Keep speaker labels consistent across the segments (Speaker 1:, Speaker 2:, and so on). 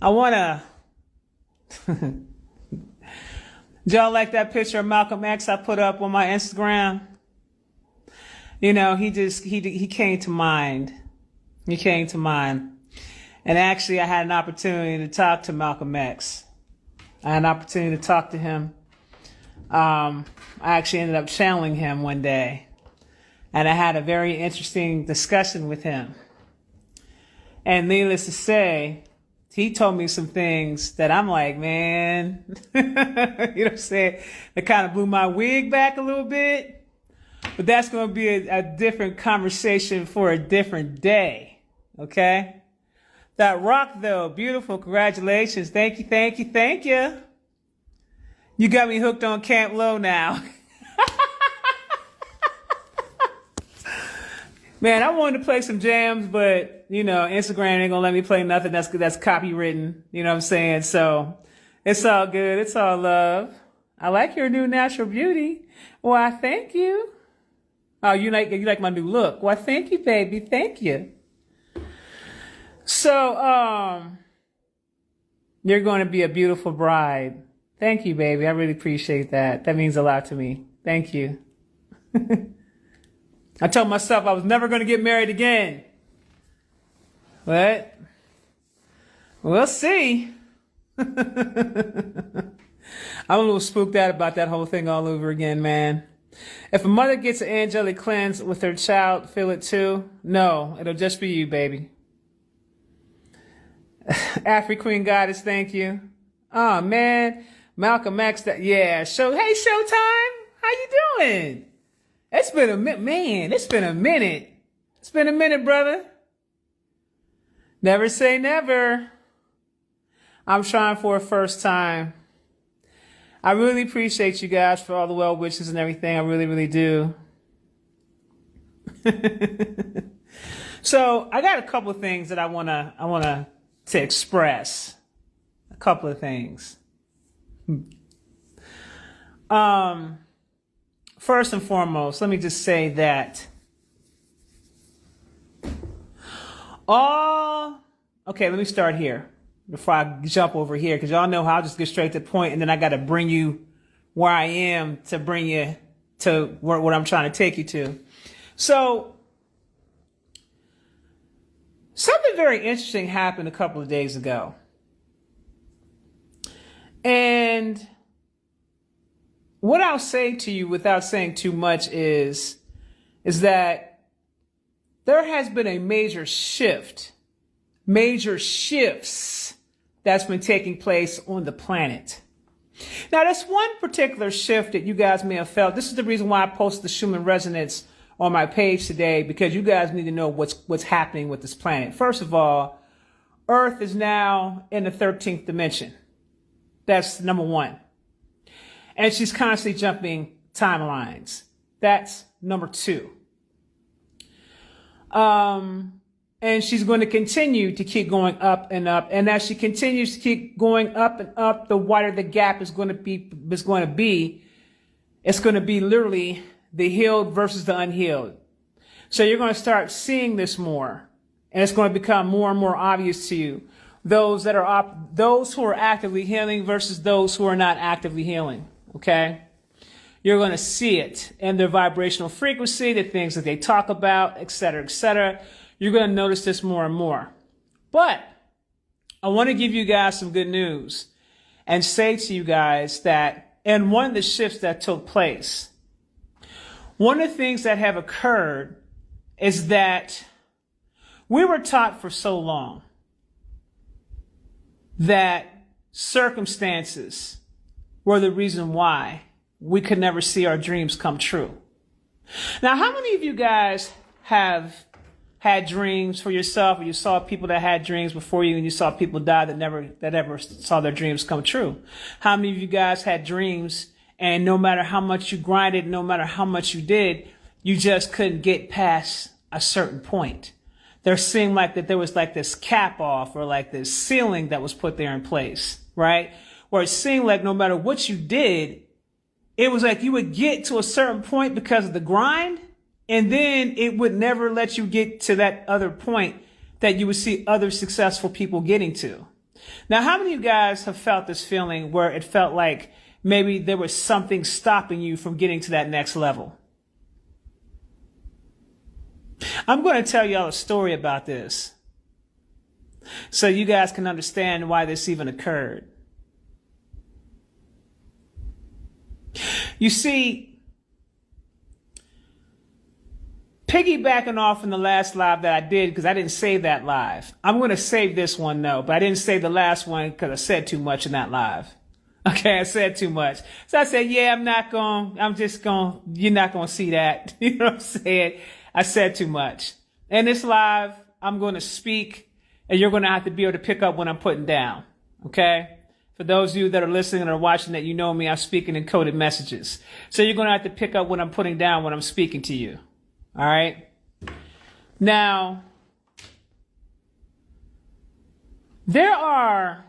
Speaker 1: I wanna. Do y'all like that picture of Malcolm X I put up on my Instagram? You know, he came to mind. He came to mind. And actually, I had an opportunity to talk to Malcolm X. I had an opportunity to talk to him. I actually ended up channeling him one day. And I had a very interesting discussion with him. And needless to say, he told me some things that I'm like, man, you know what I'm saying? That kind of blew my wig back a little bit. But that's going to be a different conversation for a different day. Okay? That rock, though, beautiful. Congratulations. Thank you, thank you, thank you. You got me hooked on Camp Low now. Man, I wanted to play some jams, but, you know, Instagram ain't gonna let me play nothing that's copywritten. You know what I'm saying? So it's all good. It's all love. I like your new natural beauty. Why, thank you. Oh, you like my new look. Why, thank you, baby. Thank you. So, you're going to be a beautiful bride. Thank you, baby. I really appreciate that. That means a lot to me. Thank you. I told myself I was never going to get married again. But we'll see. I'm a little spooked out about that whole thing all over again, man. If a mother gets an angelic cleanse with her child, feel it too? No, it'll just be you, baby. Afri Queen Goddess, thank you. Oh, man. Malcolm X, hey, Showtime, how you doing? It's been a minute, man. It's been a minute. It's been a minute, brother. Never say never. I'm trying for a first time. I really appreciate you guys for all the well wishes and everything. I really, really do. So I got a couple of things that I wanna to express. A couple of things. First and foremost, let me just say that let me start here before I jump over here, because y'all know how I'll just get straight to the point, and then I got to bring you where I am to bring you to what I'm trying to take you to. So something very interesting happened a couple of days ago. And what I'll say to you without saying too much is that there has been a major shifts that's been taking place on the planet. Now, there's one particular shift that you guys may have felt. This is the reason why I posted the Schumann Resonance on my page today, because you guys need to know what's happening with this planet. First of all, Earth is now in the 13th dimension. That's number one. And she's constantly jumping timelines. That's number two. And she's going to continue to keep going up and up. And as she continues to keep going up and up, the wider the gap is going to be. It's going to be literally the healed versus the unhealed. So you're going to start seeing this more, and it's going to become more and more obvious to you. Those who are actively healing versus those who are not actively healing. Okay? You're going to see it in their vibrational frequency, the things that they talk about, et cetera, et cetera. You're going to notice this more and more. But I want to give you guys some good news and say to you guys that in one of the shifts that took place, one of the things that have occurred is that we were taught for so long that circumstances were the reason why we could never see our dreams come true. Now, how many of you guys have had dreams for yourself, or you saw people that had dreams before you, and you saw people die that never saw their dreams come true? How many of you guys had dreams, and no matter how much you grinded, no matter how much you did, you just couldn't get past a certain point? There seemed like that there was like this cap off, or like this ceiling that was put there in place, right? Where it seemed like no matter what you did, it was like you would get to a certain point because of the grind, and then it would never let you get to that other point that you would see other successful people getting to. Now, how many of you guys have felt this feeling where it felt like maybe there was something stopping you from getting to that next level? I'm going to tell y'all a story about this so you guys can understand why this even occurred. You see, piggybacking off from the last live that I did, because I didn't save that live. I'm going to save this one though, but I didn't save the last one because I said too much in that live. Okay, I said too much. So I said, yeah, you're not going to see that. You know what I'm saying? I said too much. In this live, I'm going to speak and you're going to have to be able to pick up what I'm putting down. Okay? For those of you that are listening or watching that, you know me, I'm speaking in coded messages. So you're going to have to pick up what I'm putting down when I'm speaking to you. All right? Now, there are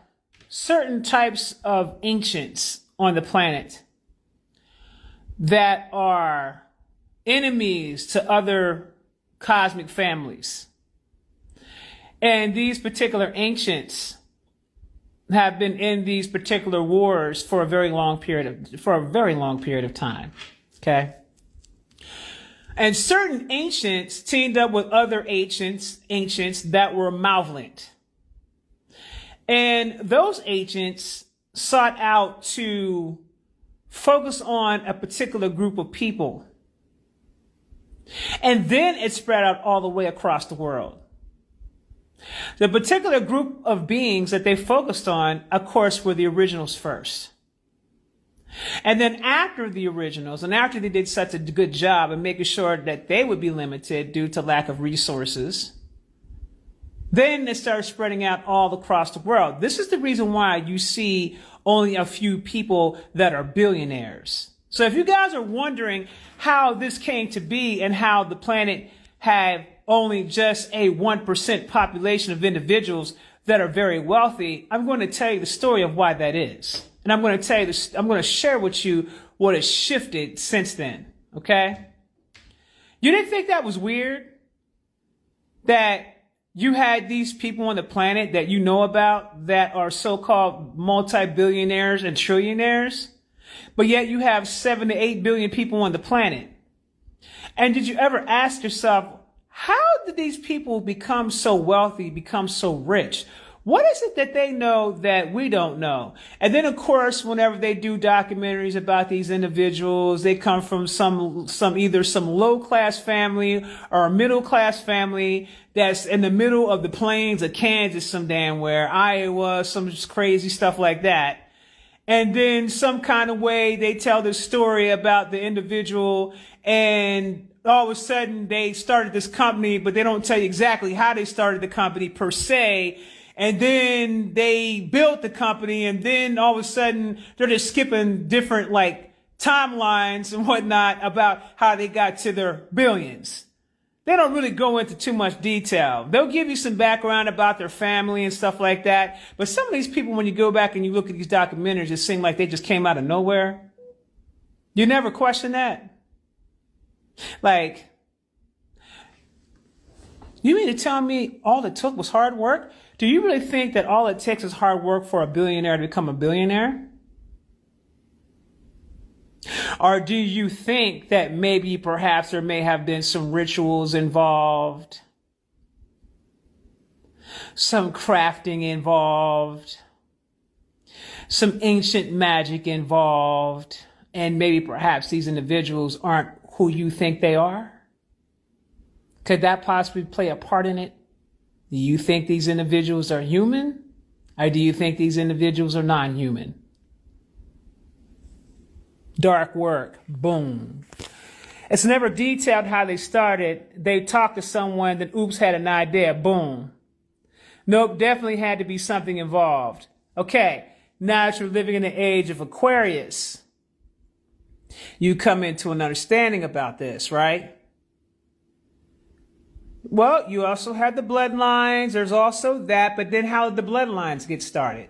Speaker 1: certain types of ancients on the planet that are enemies to other cosmic families. And these particular ancients have been in these particular wars for a very long period of time. Okay? And certain ancients teamed up with other ancients that were malevolent. And those ancients sought out to focus on a particular group of people. And then it spread out all the way across the world. The particular group of beings that they focused on, of course, were the originals first. And then after the originals, and after they did such a good job of making sure that they would be limited due to lack of resources, then it started spreading out all across the world. This is the reason why you see only a few people that are billionaires. So if you guys are wondering how this came to be and how the planet had only just a 1% population of individuals that are very wealthy, I'm going to tell you the story of why that is. And I'm going to tell you this, I'm going to share with you what has shifted since then. Okay? You didn't think that was weird? That you had these people on the planet that you know about that are so-called multi-billionaires and trillionaires? But yet you have 7 to 8 billion people on the planet. And did you ever ask yourself, how did these people become so wealthy, become so rich? What is it that they know that we don't know? And then, of course, whenever they do documentaries about these individuals, they come from either some low-class family or a middle-class family that's in the middle of the plains of Kansas, some damn where, Iowa, some crazy stuff like that. And then some kind of way they tell this story about the individual, and all of a sudden they started this company, but they don't tell you exactly how they started the company per se. And then they built the company, and then all of a sudden they're just skipping different like timelines and whatnot about how they got to their billions. They don't really go into too much detail. They'll give you some background about their family and stuff like that. But some of these people, when you go back and you look at these documentaries, it seems like they just came out of nowhere. You never question that? Like, you mean to tell me all it took was hard work? Do you really think that all it takes is hard work for a billionaire to become a billionaire? Or do you think that maybe perhaps there may have been some rituals involved, some crafting involved, some ancient magic involved, and maybe perhaps these individuals aren't who you think they are? Could that possibly play a part in it? Do you think these individuals are human? Or do you think these individuals are non-human? Dark work. Boom. It's never detailed how they started. They talked to someone, then oops, had an idea. Boom. Nope, definitely had to be something involved. Okay, now that you're living in the age of Aquarius, you come into an understanding about this, right? Well, you also have the bloodlines. There's also that, but then how did the bloodlines get started?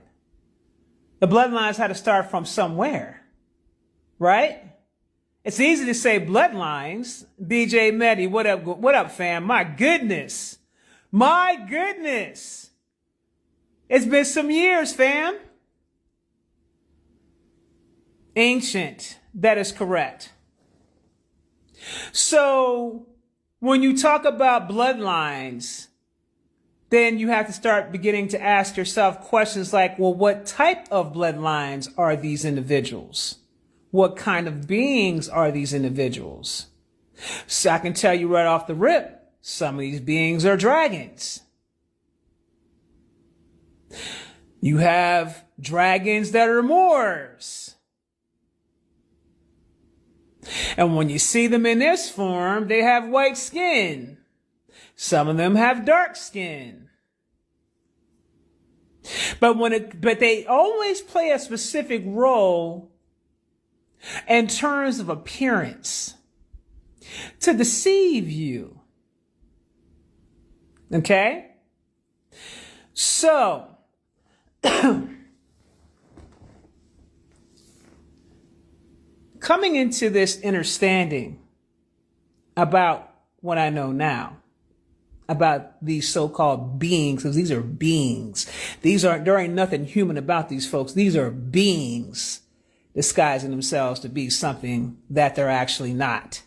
Speaker 1: The bloodlines had to start from somewhere. Right? It's easy to say bloodlines. DJ Medi, what up? What up, fam? My goodness. My goodness. It's been some years, fam. Ancient. That is correct. So when you talk about bloodlines, then you have to start beginning to ask yourself questions like, well, what type of bloodlines are these individuals? What kind of beings are these individuals? So I can tell you right off the rip, some of these beings are dragons. You have dragons that are Moors. And when you see them in this form, they have white skin. Some of them have dark skin. But they always play a specific role in terms of appearance to deceive you. Okay? So, coming into this understanding about what I know now, about these so-called beings, because these are beings. There ain't nothing human about these folks. These are beings disguising themselves to be something that they're actually not.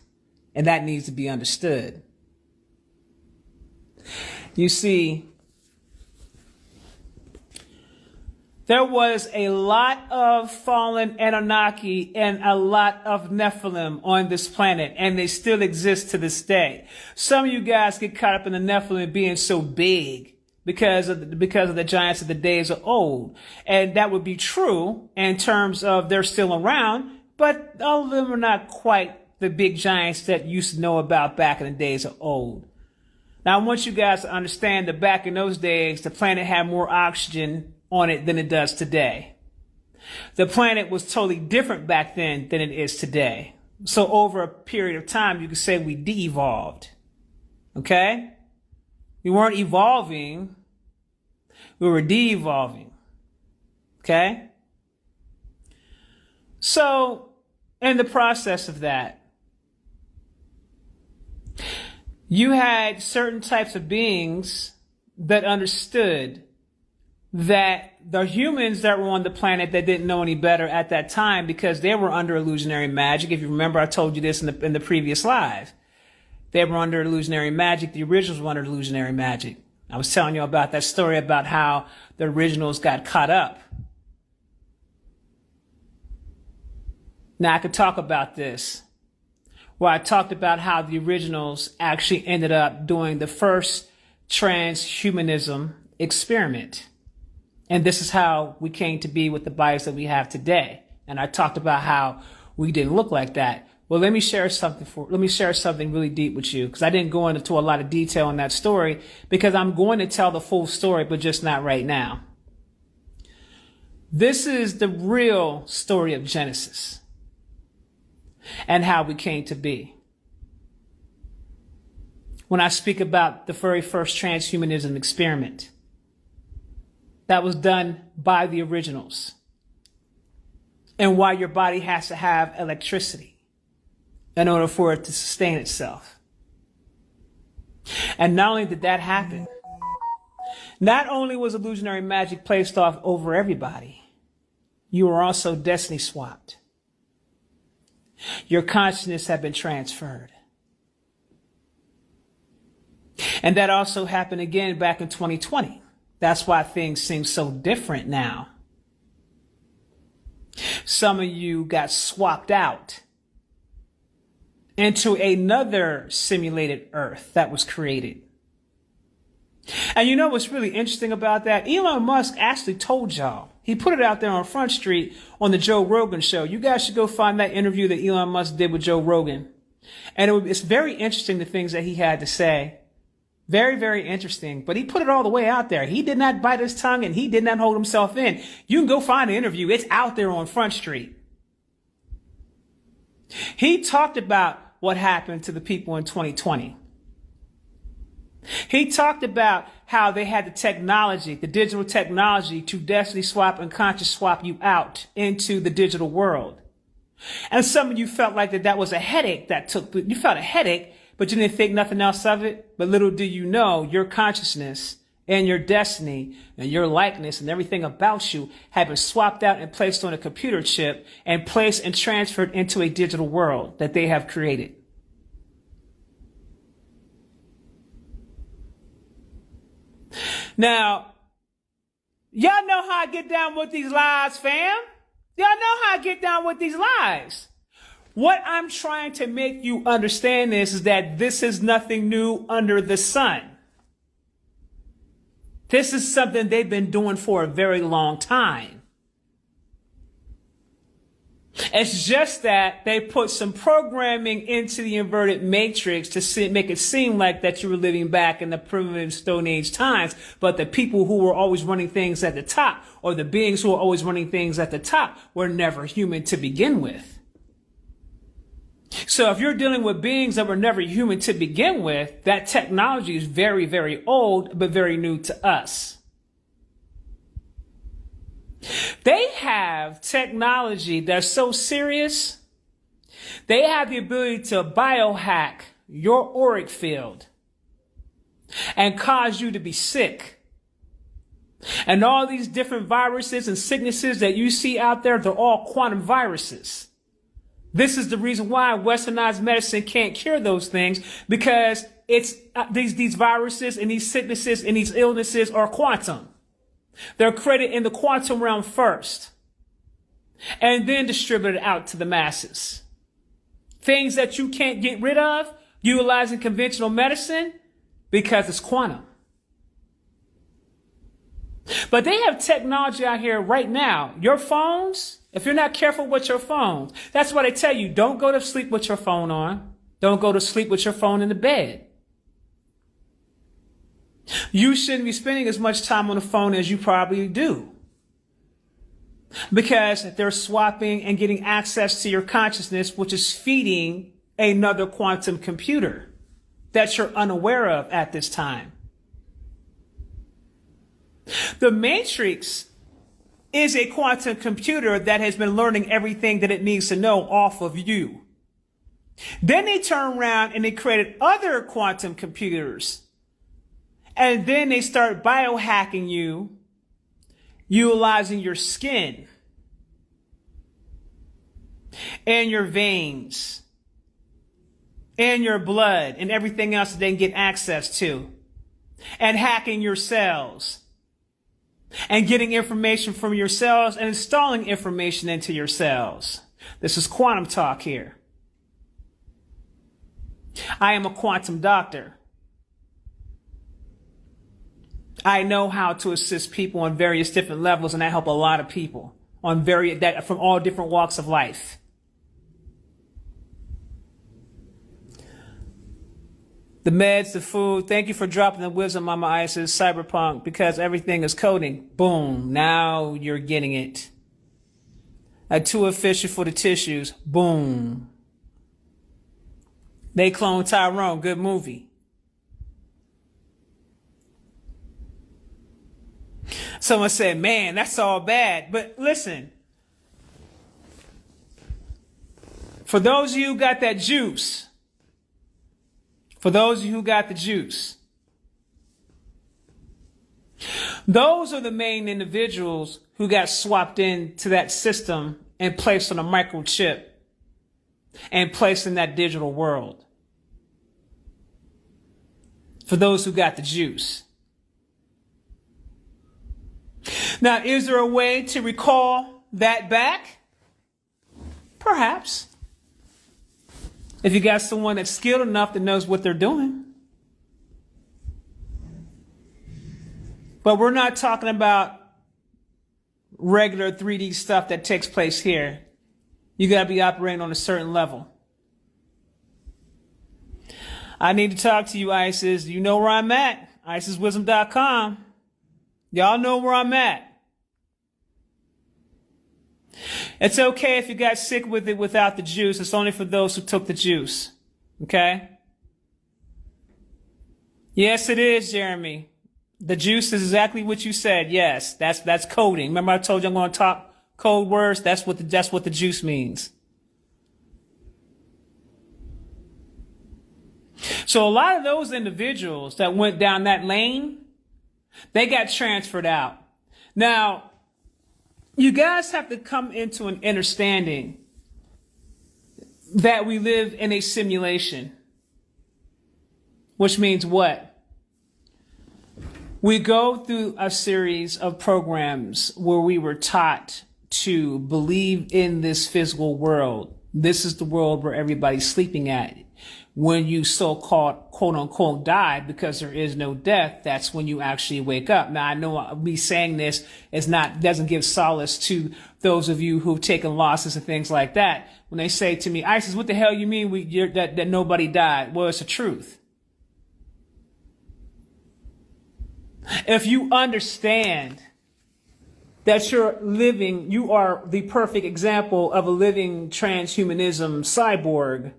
Speaker 1: And that needs to be understood. You see, there was a lot of fallen Anunnaki and a lot of Nephilim on this planet, and they still exist to this day. Some of you guys get caught up in the Nephilim being so big because of the giants of the days of old. And that would be true in terms of they're still around, but all of them are not quite the big giants that you used to know about back in the days of old. Now, I want you guys to understand that back in those days, the planet had more oxygen on it than it does today. The planet was totally different back then than it is today. So over a period of time, you could say we de-evolved. Okay? We weren't evolving. We were de-evolving. Okay? So, in the process of that, you had certain types of beings that understood that the humans that were on the planet that didn't know any better at that time because they were under illusionary magic. If you remember, I told you this in the previous live. They were under illusionary magic. The originals were under illusionary magic. I was telling you about that story about how the originals got caught up. Now I could talk about this, where I talked about how the originals actually ended up doing the first transhumanism experiment. And this is how we came to be with the bodies that we have today. And I talked about how we didn't look like that. Well, let me share something really deep with you, because I didn't go into a lot of detail on that story, because I'm going to tell the full story, but just not right now. This is the real story of Genesis and how we came to be. When I speak about the very first transhumanism experiment that was done by the originals, and why your body has to have electricity in order for it to sustain itself. And not only did that happen, not only was illusionary magic placed off over everybody, you were also destiny swapped. Your consciousness had been transferred. And that also happened again back in 2020. That's why things seem so different now. Some of you got swapped out into another simulated Earth that was created. And you know what's really interesting about that? Elon Musk actually told y'all. He put it out there on Front Street on the Joe Rogan show. You guys should go find that interview that Elon Musk did with Joe Rogan. And it's very interesting, the things that he had to say. Very, very interesting. But he put it all the way out there. He did not bite his tongue and he did not hold himself in. You can go find the interview. It's out there on Front Street. He talked about what happened to the people in 2020. He talked about how they had the technology, the digital technology, to destiny swap and conscious swap you out into the digital world. And some of you felt like that was a headache you felt a headache, but you didn't think nothing else of it. But little do you know, your consciousness and your destiny and your likeness and everything about you have been swapped out and placed on a computer chip and placed and transferred into a digital world that they have created. Now, y'all know how I get down with these lies, fam. Y'all know how I get down with these lies. What I'm trying to make you understand is that this is nothing new under the sun. This is something they've been doing for a very long time. It's just that they put some programming into the inverted matrix to make it seem like that you were living back in the primitive Stone Age times. But the people who were always running things at the top, or the beings who were always running things at the top, were never human to begin with. So if you're dealing with beings that were never human to begin with, that technology is very, very old, but very new to us. They have technology that's so serious. They have the ability to biohack your auric field and cause you to be sick. And all these different viruses and sicknesses that you see out there, they're all quantum viruses. This is the reason why westernized medicine can't cure those things, because it's these viruses and these sicknesses and these illnesses are quantum. They're created in the quantum realm first and then distributed out to the masses. Things that you can't get rid of utilizing conventional medicine because it's quantum. But they have technology out here right now. Your phones, if you're not careful with your phones, that's why they tell you don't go to sleep with your phone on. Don't go to sleep with your phone in the bed. You shouldn't be spending as much time on the phone as you probably do, because they're swapping and getting access to your consciousness, which is feeding another quantum computer that you're unaware of at this time. The Matrix is a quantum computer that has been learning everything that it needs to know off of you. Then they turn around and they created other quantum computers. And then they start biohacking you, utilizing your skin and your veins and your blood and everything else that they can get access to, and hacking your cells and getting information from your cells and installing information into your cells. This is quantum talk here. I am a quantum doctor. I know how to assist people on various different levels, and I help a lot of people on from all different walks of life. The meds, the food. Thank you for dropping the wisdom, Mama Isis. Cyberpunk, because everything is coding. Boom. Now you're getting it. Too efficient for the tissues. Boom. They cloned Tyrone. Good movie. Someone said, man, that's all bad. But listen, for those of you who got that juice, for those of you who got the juice, those are the main individuals who got swapped into that system and placed on a microchip and placed in that digital world. For those who got the juice. Now, is there a way to recall that back? Perhaps. If you got someone that's skilled enough that knows what they're doing. But we're not talking about regular 3D stuff that takes place here. You got to be operating on a certain level. I need to talk to you, Isis. You know where I'm at. IsisWisdom.com. Y'all know where I'm at. It's okay if you got sick with it without the juice. It's only for those who took the juice. Okay? Yes, it is, Jeremy. The juice is exactly what you said. Yes, that's coding. Remember I told you I'm going to talk code words? That's what the juice means. So a lot of those individuals that went down that lane, They got transferred out. Now, you guys have to come into an understanding that we live in a simulation. Which means what? We go through a series of programs where we were taught to believe in this physical world. This is the world where everybody's sleeping at. When you so-called, quote unquote, die, because there is no death, that's when you actually wake up. Now, I know me saying this doesn't give solace to those of you who've taken losses and things like that. When they say to me, Isis, what the hell you mean that nobody died? Well, it's the truth. If you understand that you are the perfect example of a living transhumanism cyborg,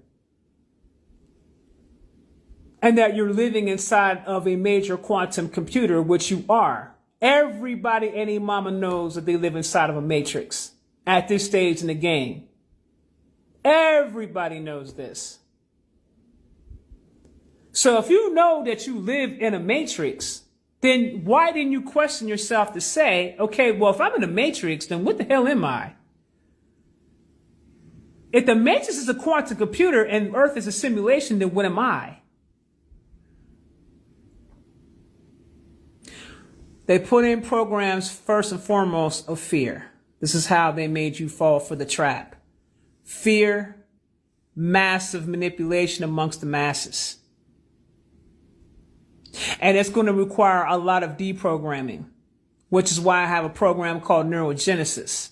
Speaker 1: and that you're living inside of a major quantum computer, which you are. Everybody, any mama knows that they live inside of a matrix at this stage in the game. Everybody knows this. So if you know that you live in a matrix, then why didn't you question yourself to say, okay, well, if I'm in a matrix, then what the hell am I? If the matrix is a quantum computer and Earth is a simulation, then what am I? They put in programs, first and foremost, of fear. This is how they made you fall for the trap. Fear, massive manipulation amongst the masses. And it's going to require a lot of deprogramming, which is why I have a program called Neurogenesis.